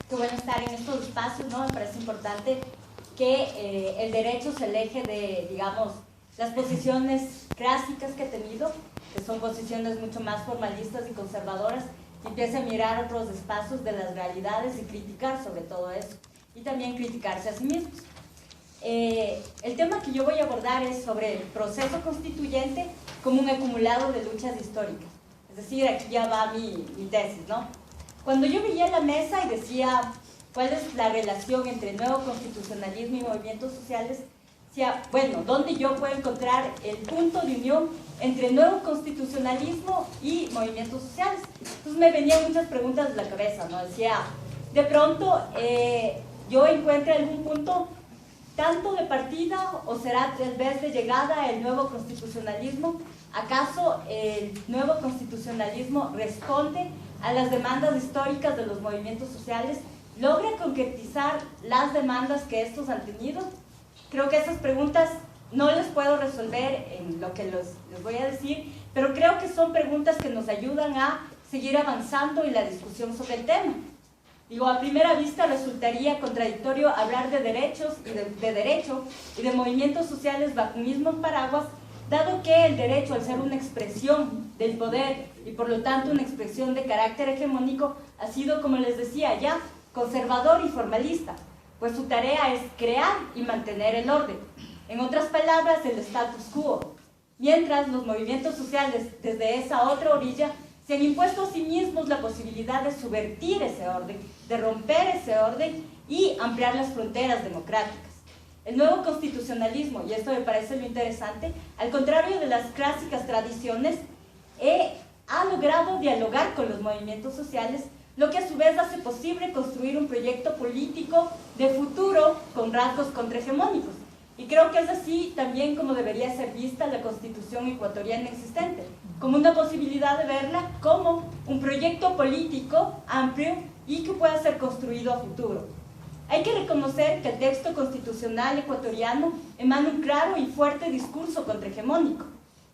Qué bueno estar en estos espacios, ¿no? Me parece importante que el derecho se aleje de, digamos, las posiciones clásicas que he tenido, que son posiciones mucho más formalistas y conservadoras, y empiece a mirar otros espacios de las realidades y criticar sobre todo eso, y también criticarse a sí mismos. El tema que yo voy a abordar es sobre el proceso constituyente como un acumulado de luchas históricas. Es decir, aquí ya va mi tesis, ¿no? Cuando yo veía la mesa y decía cuál es la relación entre nuevo constitucionalismo y movimientos sociales, decía, bueno, ¿dónde yo puedo encontrar el punto de unión entre nuevo constitucionalismo y movimientos sociales? Entonces me venían muchas preguntas de la cabeza, ¿no? Decía, de pronto yo encuentro algún punto tanto de partida o será tal vez de llegada el nuevo constitucionalismo. ¿Acaso el nuevo constitucionalismo responde a las demandas históricas de los movimientos sociales? ¿Logra concretizar las demandas que estos han tenido? Creo que esas preguntas no las puedo resolver en lo que les voy a decir, pero creo que son preguntas que nos ayudan a seguir avanzando en la discusión sobre el tema. Digo, a primera vista resultaría contradictorio hablar de derechos y de derecho y de movimientos sociales bajo un mismo paraguas, dado que el derecho, al ser una expresión del poder y por lo tanto una expresión de carácter hegemónico, ha sido, como les decía ya, conservador y formalista, pues su tarea es crear y mantener el orden. En otras palabras, el status quo. Mientras los movimientos sociales, desde esa otra orilla, se han impuesto a sí mismos la posibilidad de subvertir ese orden, de romper ese orden y ampliar las fronteras democráticas. El nuevo constitucionalismo, y esto me parece lo interesante, al contrario de las clásicas tradiciones, ha logrado dialogar con los movimientos sociales, lo que a su vez hace posible construir un proyecto político de futuro con rasgos contrahegemónicos. Y creo que es así también como debería ser vista la Constitución ecuatoriana existente, como una posibilidad de verla como un proyecto político amplio y que pueda ser construido a futuro. Hay que reconocer que el texto constitucional ecuatoriano emana un claro y fuerte discurso contrahegemónico,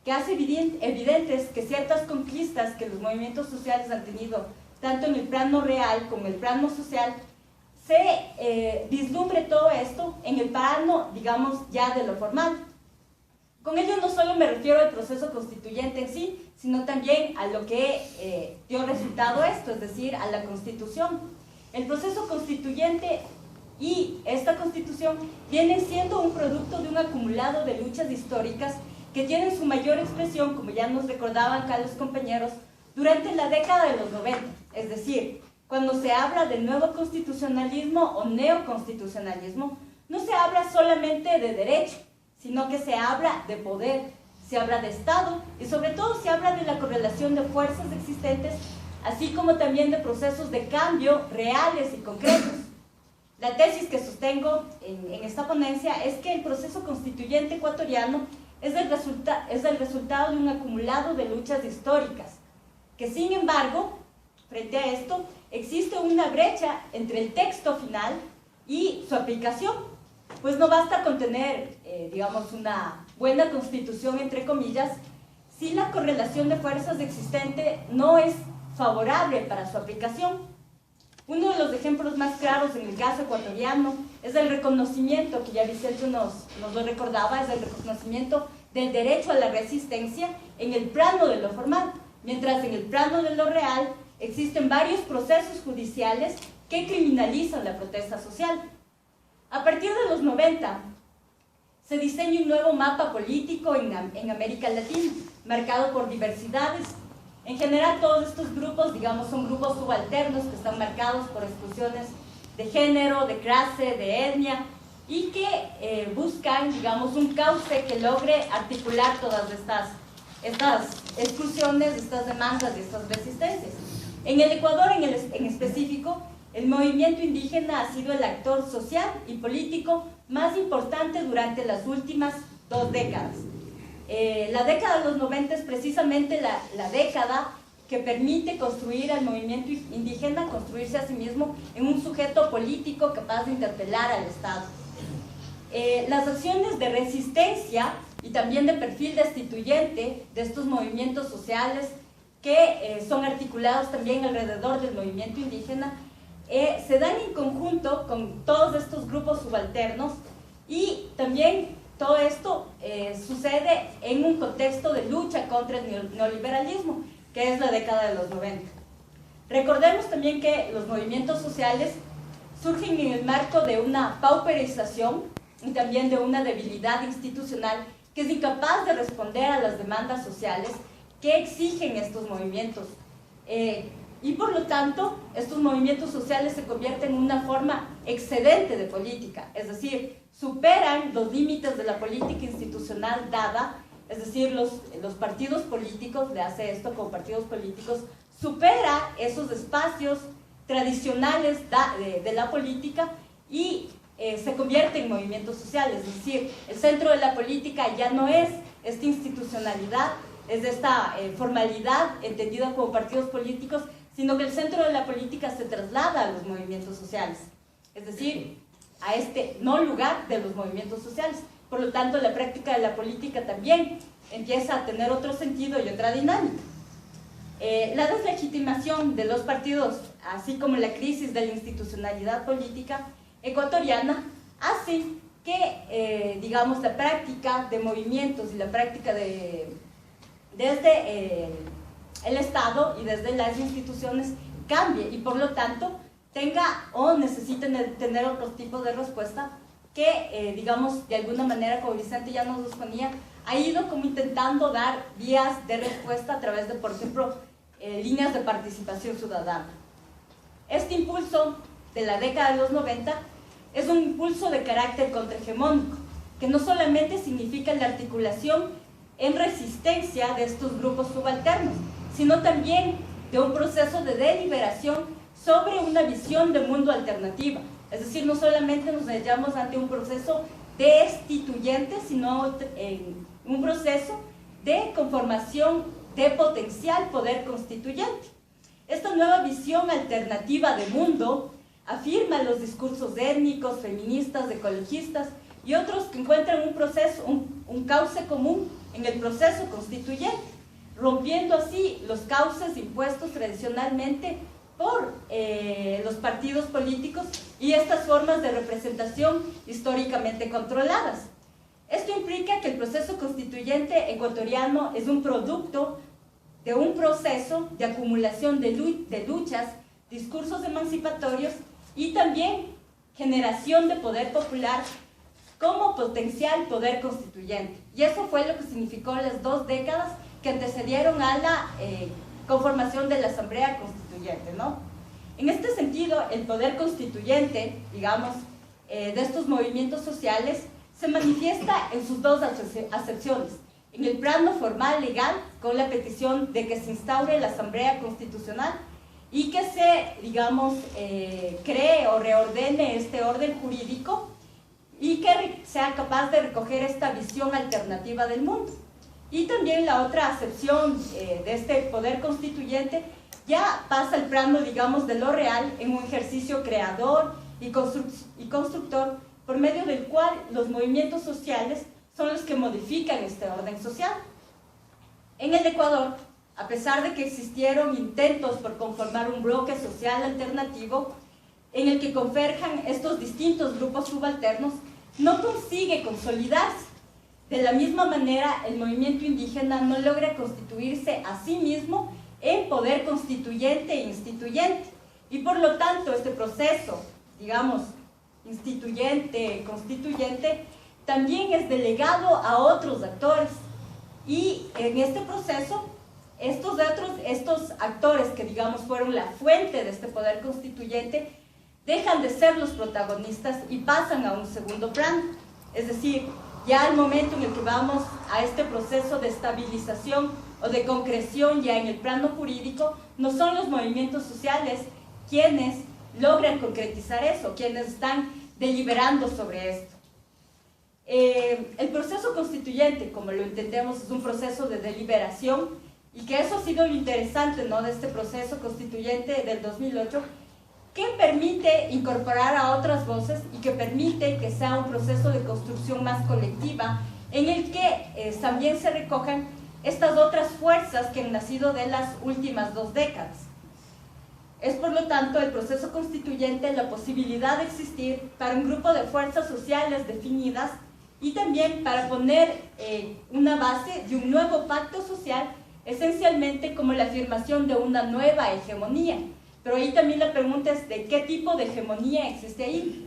que hace evidentes que ciertas conquistas que los movimientos sociales han tenido, tanto en el plano real como en el plano social, se vislumbre todo esto en el plano, digamos, ya de lo formal. Con ello no solo me refiero al proceso constituyente en sí, sino también a lo que dio resultado esto, es decir, a la Constitución. El proceso constituyente y esta Constitución vienen siendo un producto de un acumulado de luchas históricas que tienen su mayor expresión, como ya nos recordaban acá los compañeros, durante la década de los 90, es decir, cuando se habla de nuevo constitucionalismo o neoconstitucionalismo, no se habla solamente de derecho, sino que se habla de poder, se habla de Estado y sobre todo se habla de la correlación de fuerzas existentes, así como también de procesos de cambio reales y concretos. La tesis que sostengo en esta ponencia es que el proceso constituyente ecuatoriano es el resultado de un acumulado de luchas históricas, que sin embargo, frente a esto, existe una brecha entre el texto final y su aplicación, pues no basta con tener, digamos, una buena constitución, entre comillas, si la correlación de fuerzas existente no es favorable para su aplicación. Uno de los ejemplos más claros en el caso ecuatoriano es el reconocimiento, que ya Vicente nos lo recordaba, es el reconocimiento del derecho a la resistencia en el plano de lo formal, mientras en el plano de lo real existen varios procesos judiciales que criminalizan la protesta social. A partir de los 90, se diseña un nuevo mapa político en América Latina, marcado por diversidades. En general, todos estos grupos, digamos, son grupos subalternos que están marcados por exclusiones de género, de clase, de etnia, y que buscan, digamos, un cauce que logre articular todas estas exclusiones, estas demandas y estas resistencias. En el Ecuador, en específico, el movimiento indígena ha sido el actor social y político más importante durante las últimas 2 décadas. La década de los 90 es precisamente la década que permite construir al movimiento indígena, construirse a sí mismo en un sujeto político capaz de interpelar al Estado. Las acciones de resistencia y también de perfil destituyente de estos movimientos sociales que son articulados también alrededor del movimiento indígena se dan en conjunto con todos estos grupos subalternos y también todo esto sucede en un contexto de lucha contra el neoliberalismo, que es la década de los 90. Recordemos también que los movimientos sociales surgen en el marco de una pauperización y también de una debilidad institucional que es incapaz de responder a las demandas sociales que exigen estos movimientos. Y por lo tanto, estos movimientos sociales se convierten en una forma excedente de política, es decir, superan los límites de la política institucional dada, es decir, los partidos políticos, le hace esto con partidos políticos, supera esos espacios tradicionales de la política y se convierte en movimientos sociales, es decir, el centro de la política ya no es esta institucionalidad, es de esta formalidad entendida como partidos políticos, sino que el centro de la política se traslada a los movimientos sociales, es decir, a este no lugar de los movimientos sociales. Por lo tanto, la práctica de la política también empieza a tener otro sentido y otra dinámica. La deslegitimación de los partidos, así como la crisis de la institucionalidad política ecuatoriana, hacen que, digamos, la práctica de movimientos y la práctica desde el Estado y desde las instituciones cambie y por lo tanto tenga o necesiten tener otros tipos de respuesta que, digamos, de alguna manera, como Vicente ya nos los ponía, ha ido como intentando dar vías de respuesta a través de, por ejemplo, líneas de participación ciudadana. Este impulso de la década de los 90 es un impulso de carácter contrahegemónico, que no solamente significa la articulación en resistencia de estos grupos subalternos, sino también de un proceso de deliberación sobre una visión de mundo alternativa. Es decir, no solamente nos hallamos ante un proceso destituyente, sino en un proceso de conformación de potencial poder constituyente. Esta nueva visión alternativa de mundo afirma los discursos étnicos, feministas, ecologistas y otros que encuentran un proceso, un cauce común en el proceso constituyente, rompiendo así los cauces impuestos tradicionalmente por los partidos políticos y estas formas de representación históricamente controladas. Esto implica que el proceso constituyente ecuatoriano es un producto de un proceso de acumulación de luchas, discursos emancipatorios y también generación de poder popular como potencial poder constituyente. Y eso fue lo que significó las 2 décadas que antecedieron a la conformación de la Asamblea Constituyente, ¿no? En este sentido, el poder constituyente, digamos, de estos movimientos sociales, se manifiesta en sus 2 acepciones. En el plano formal legal, con la petición de que se instaure la Asamblea Constitucional y que se, digamos, cree o reordene este orden jurídico y que sea capaz de recoger esta visión alternativa del mundo. Y también la otra acepción de este poder constituyente ya pasa al plano, digamos, de lo real en un ejercicio creador y constructor por medio del cual los movimientos sociales son los que modifican este orden social. En el Ecuador, a pesar de que existieron intentos por conformar un bloque social alternativo en el que converjan estos distintos grupos subalternos, no consigue consolidarse. De la misma manera, el movimiento indígena no logra constituirse a sí mismo en poder constituyente e instituyente. Y por lo tanto, este proceso, digamos, instituyente, constituyente, también es delegado a otros actores. Y en este proceso, estos actores que, digamos, fueron la fuente de este poder constituyente, dejan de ser los protagonistas y pasan a un segundo plano. Es decir, ya al momento en el que vamos a este proceso de estabilización o de concreción ya en el plano jurídico, no son los movimientos sociales quienes logran concretizar eso, quienes están deliberando sobre esto. El proceso constituyente, como lo entendemos, es un proceso de deliberación y que eso ha sido lo interesante, ¿no?, de este proceso constituyente del 2008, que permite incorporar a otras voces y que permite que sea un proceso de construcción más colectiva en el que también se recojan estas otras fuerzas que han nacido de las últimas 2 décadas. Es por lo tanto el proceso constituyente la posibilidad de existir para un grupo de fuerzas sociales definidas y también para poner una base de un nuevo pacto social, esencialmente como la afirmación de una nueva hegemonía. Pero ahí también la pregunta es de qué tipo de hegemonía existe ahí.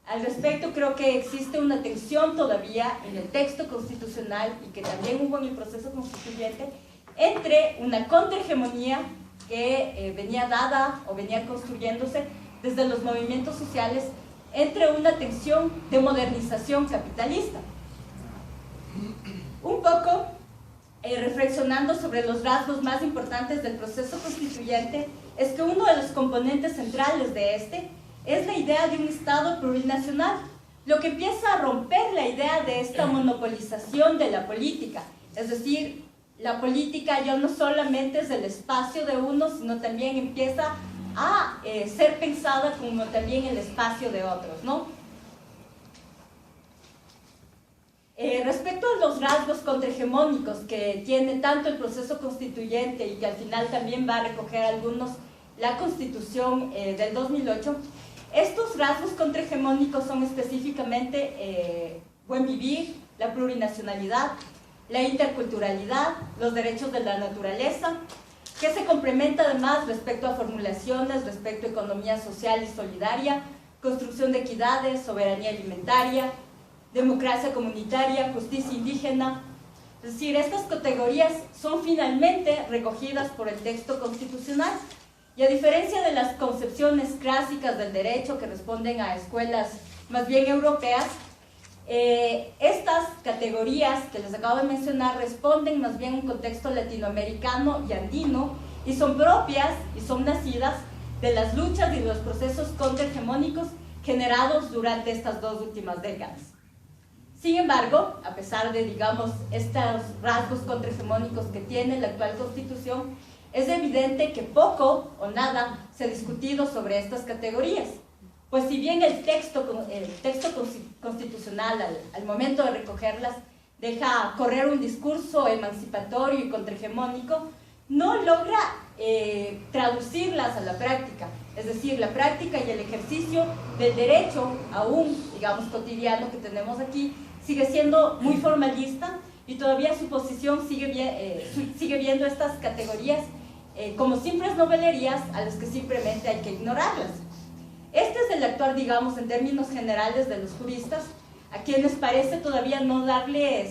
Al respecto, creo que existe una tensión todavía en el texto constitucional y que también hubo en el proceso constituyente entre una contrahegemonía que venía dada o venía construyéndose desde los movimientos sociales entre una tensión de modernización capitalista. Un poco reflexionando sobre los rasgos más importantes del proceso constituyente, es que uno de los componentes centrales de este es la idea de un Estado plurinacional, lo que empieza a romper la idea de esta monopolización de la política, es decir, la política ya no solamente es el espacio de unos, sino también empieza a ser pensada como también el espacio de otros, ¿no? Respecto a los rasgos contrahegemónicos que tiene tanto el proceso constituyente y que al final también va a recoger algunos la Constitución del 2008, estos rasgos contrahegemónicos son específicamente buen vivir, la plurinacionalidad, la interculturalidad, los derechos de la naturaleza, que se complementa además respecto a formulaciones, respecto a economía social y solidaria, construcción de equidades, soberanía alimentaria, democracia comunitaria, justicia indígena. Es decir, estas categorías son finalmente recogidas por el texto constitucional y a diferencia de las concepciones clásicas del derecho que responden a escuelas más bien europeas, estas categorías que les acabo de mencionar responden más bien a un contexto latinoamericano y andino y son propias y son nacidas de las luchas y de los procesos contrahegemónicos generados durante estas dos últimas décadas. Sin embargo, a pesar de, digamos, estos rasgos contrahegemónicos que tiene la actual Constitución, es evidente que poco o nada se ha discutido sobre estas categorías. Pues si bien el texto constitucional al momento de recogerlas deja correr un discurso emancipatorio y contrahegemónico, no logra traducirlas a la práctica. Es decir, la práctica y el ejercicio del derecho, aún, digamos, cotidiano que tenemos aquí, sigue siendo muy formalista y todavía su posición sigue viendo estas categorías como simples novelerías a las que simplemente hay que ignorarlas. Este es el actuar, digamos, en términos generales de los juristas, a quienes parecen todavía no darle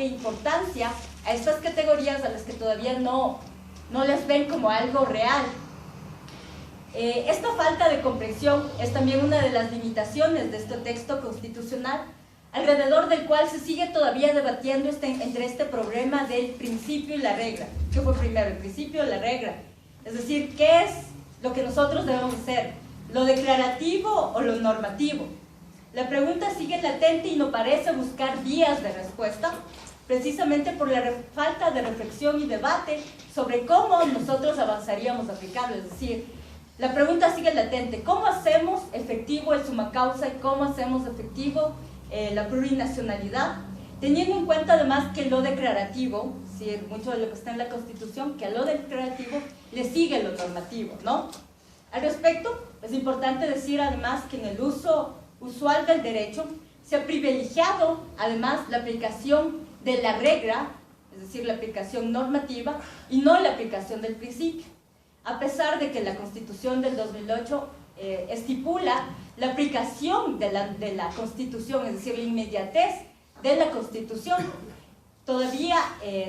importancia a estas categorías a las que todavía no les ven como algo real. Esta falta de comprensión es también una de las limitaciones de este texto constitucional, alrededor del cual se sigue todavía debatiendo entre este problema del principio y la regla. ¿Qué fue primero, el principio o la regla? Es decir, ¿qué es lo que nosotros debemos hacer? ¿Lo declarativo o lo normativo? La pregunta sigue latente y no parece buscar vías de respuesta, precisamente por la falta de reflexión y debate sobre cómo nosotros avanzaríamos a aplicarlo. Es decir, la pregunta sigue latente: ¿cómo hacemos efectivo el summa causa y cómo hacemos efectivo la plurinacionalidad? Teniendo en cuenta además que lo declarativo, es decir, mucho de lo que está en la Constitución, que a lo declarativo le sigue lo normativo, ¿no? Al respecto, es importante decir además que en el uso usual del derecho se ha privilegiado además la aplicación de la regla, es decir, la aplicación normativa, y no la aplicación del principio. A pesar de que la Constitución del 2008 estipula la aplicación de la Constitución, es decir, la inmediatez de la Constitución, todavía,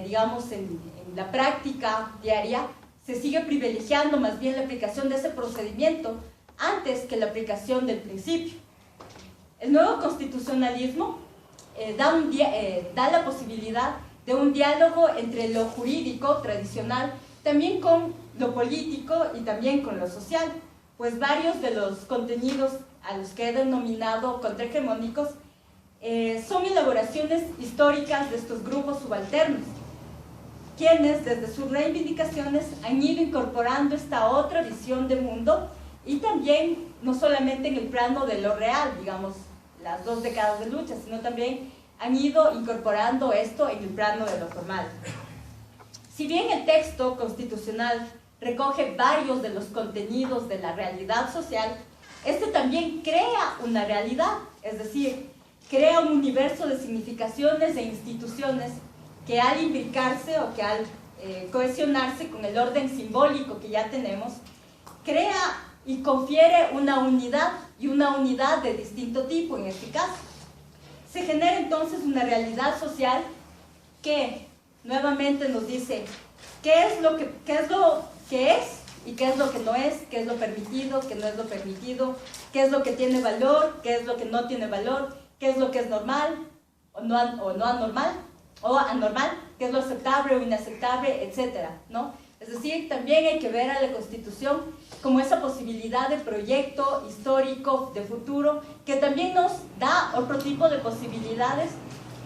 digamos, en la práctica diaria, se sigue privilegiando más bien la aplicación de ese procedimiento antes que la aplicación del principio. El nuevo constitucionalismo da la posibilidad de un diálogo entre lo jurídico tradicional, también con lo político y también con lo social, pues varios de los contenidos a los que he denominado contrahegemónicos son elaboraciones históricas de estos grupos subalternos, quienes desde sus reivindicaciones han ido incorporando esta otra visión de mundo y también no solamente en el plano de lo real, digamos, las 2 décadas de lucha, sino también han ido incorporando esto en el plano de lo formal. Si bien el texto constitucional recoge varios de los contenidos de la realidad social, este también crea una realidad, es decir, crea un universo de significaciones e instituciones que al imbricarse o que al cohesionarse con el orden simbólico que ya tenemos, crea y confiere una unidad, y una unidad de distinto tipo en este caso. Se genera entonces una realidad social que nuevamente nos dice qué es lo que es y qué es lo que no es, qué es lo permitido, qué no es lo permitido, qué es lo que tiene valor, qué es lo que no tiene valor, qué es lo que es normal o no anormal, o anormal, qué es lo aceptable o inaceptable, etcétera, ¿no? Es decir, también hay que ver a la Constitución como esa posibilidad de proyecto histórico, de futuro, que también nos da otro tipo de posibilidades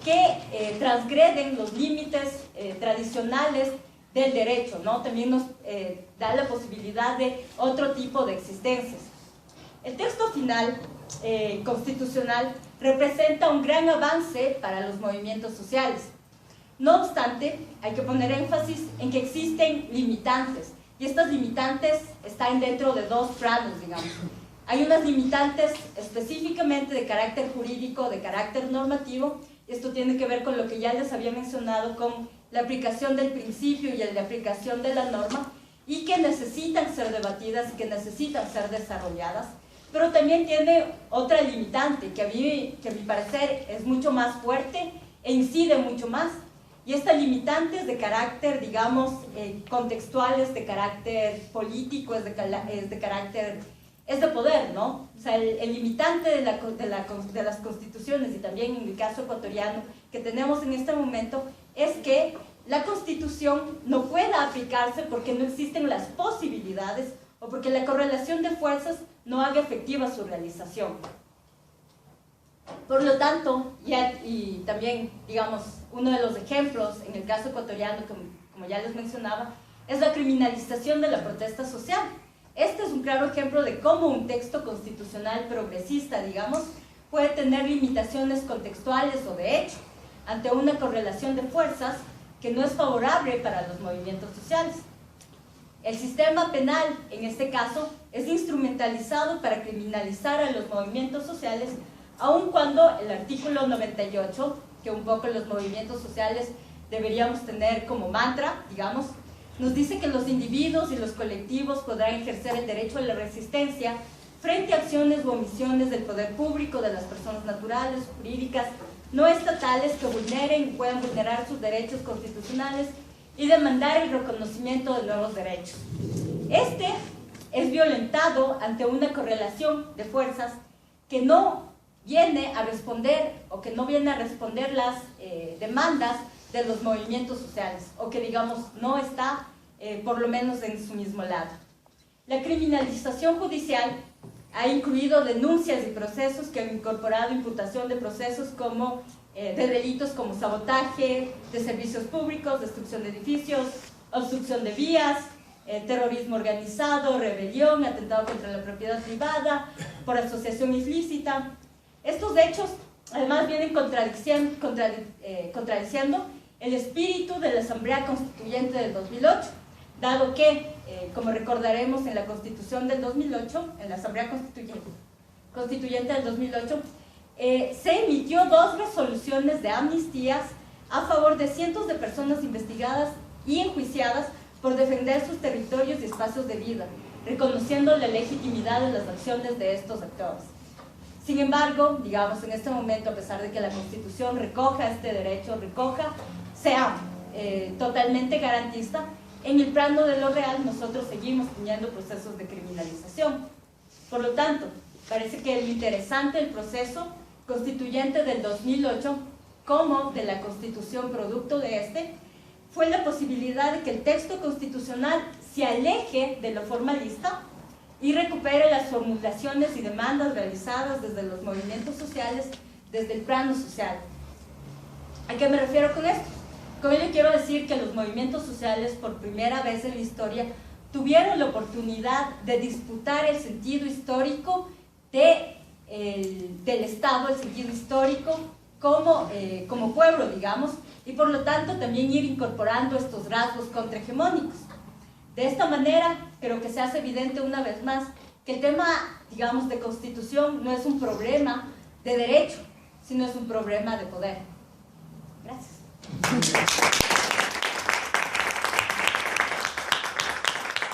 que transgreden los límites tradicionales del derecho, ¿no? También nos da la posibilidad de otro tipo de existencias. El texto final constitucional representa un gran avance para los movimientos sociales. No obstante, hay que poner énfasis en que existen limitantes, y estas limitantes están dentro de dos planos, digamos. Hay unas limitantes específicamente de carácter jurídico, de carácter normativo, y esto tiene que ver con lo que ya les había mencionado, con la aplicación del principio y la aplicación de la norma, y que necesitan ser debatidas y que necesitan ser desarrolladas. Pero también tiene otra limitante, que a mi parecer es mucho más fuerte e incide mucho más. Y esta limitante es de carácter, digamos, contextual, es de carácter político, es de carácter, es de poder, ¿no? O sea, el limitante de las constituciones, y también en el caso ecuatoriano que tenemos en este momento, es que la Constitución no pueda aplicarse porque no existen las posibilidades o porque la correlación de fuerzas no haga efectiva su realización. Por lo tanto, y también, digamos, uno de los ejemplos en el caso ecuatoriano, como ya les mencionaba, es la criminalización de la protesta social. Este es un claro ejemplo de cómo un texto constitucional progresista, digamos, puede tener limitaciones contextuales o de hecho, ante una correlación de fuerzas que no es favorable para los movimientos sociales. El sistema penal, en este caso, es instrumentalizado para criminalizar a los movimientos sociales, aun cuando el artículo 98, que un poco los movimientos sociales deberíamos tener como mantra, digamos, nos dice que los individuos y los colectivos podrán ejercer el derecho a la resistencia frente a acciones u omisiones del poder público, de las personas naturales, jurídicas, no estatales que puedan vulnerar sus derechos constitucionales y demandar el reconocimiento de nuevos derechos. Este es violentado ante una correlación de fuerzas que no viene a responder o que no viene a responder las demandas de los movimientos sociales, o que digamos no está por lo menos en su mismo lado. La criminalización judicial ha incluido denuncias y procesos que han incorporado imputación de procesos como de delitos como sabotaje de servicios públicos, destrucción de edificios, obstrucción de vías, terrorismo organizado, rebelión, atentado contra la propiedad privada, por asociación ilícita. Estos hechos además vienen contradiciendo el espíritu de la Asamblea Constituyente del 2008, dado que, como recordaremos en la Constitución del 2008, en la Asamblea Constituyente del 2008, se emitió 2 resoluciones de amnistías a favor de cientos de personas investigadas y enjuiciadas por defender sus territorios y espacios de vida, reconociendo la legitimidad de las acciones de estos actores. Sin embargo, digamos, en este momento, a pesar de que la Constitución recoja este derecho, sea totalmente garantista, en el plano de lo real nosotros seguimos teniendo procesos de criminalización. Por lo tanto, parece que lo interesante del proceso constituyente del 2008, como de la Constitución producto de este, fue la posibilidad de que el texto constitucional se aleje de lo formalista y recupere las formulaciones y demandas realizadas desde los movimientos sociales, desde el plano social. ¿A qué me refiero con esto? Con ello quiero decir que los movimientos sociales, por primera vez en la historia, tuvieron la oportunidad de disputar el sentido histórico del Estado, el sentido histórico como pueblo, digamos, y por lo tanto también ir incorporando estos rasgos contrahegemónicos. De esta manera, creo que se hace evidente una vez más que el tema, digamos, de constitución no es un problema de derecho, sino es un problema de poder. Gracias.